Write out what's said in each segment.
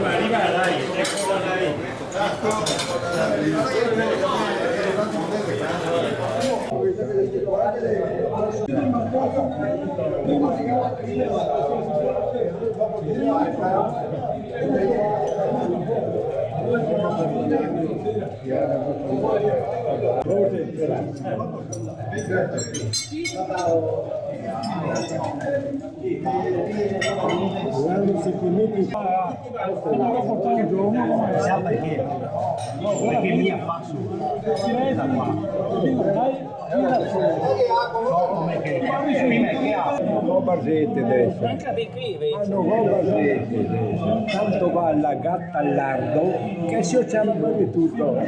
Arriva, dai, eccola dai. Sa perché? Perché mi ha fatto da qua. Come che prima che ha Non barzette adesso. anche qui vedi. Non barzette adesso. Tanto va la gatta al lardo che si occiava di tutto.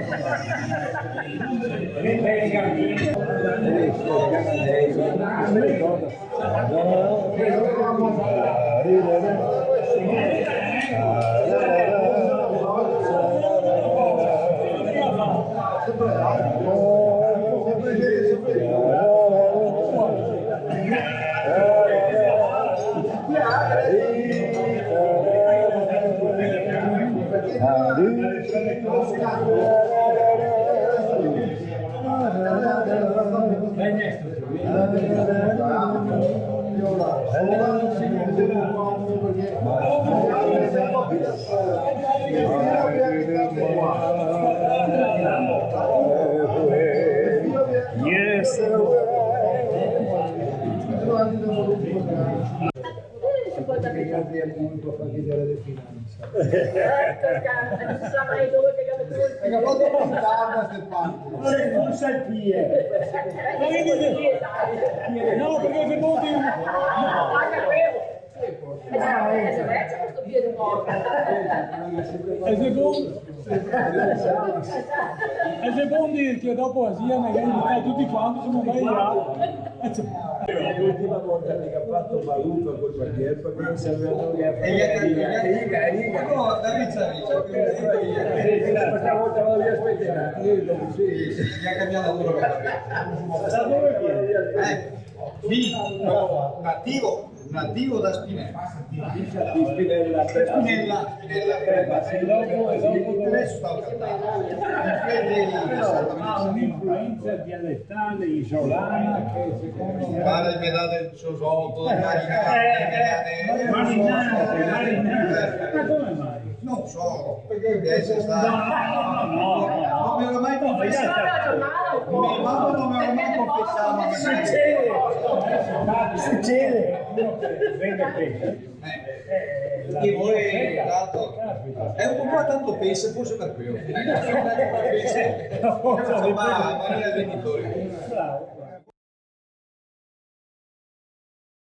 Yes, Altri appunto fa chiedere le finanze. Non sa mai dove che Hai capito che si tarda Stefano? non sai chi è. No, perché se voti questo piede morto. E secondi che dopo sia magari tutti quanti sono belli. l'ultima volta che ha fatto Maluca col quartiere perché non sapevano che ha riga. No, David Questa volta non li aspetterà. gli ha cambiato lavoro per Sì, nativo da Spinella. Spinella. Spinella. E dopo Un'influenza dialettale isolana che secondo me Vale mi date il suo sotto, marinate. Ma come mai? Non so, perché adesso sta... Non mi ero mai confessato. Mia mamma non mi ero mai confessato. succede. Che vuole tanto... È un po' tanto pensa, forse per quello. Ma non è venditore. Bravo.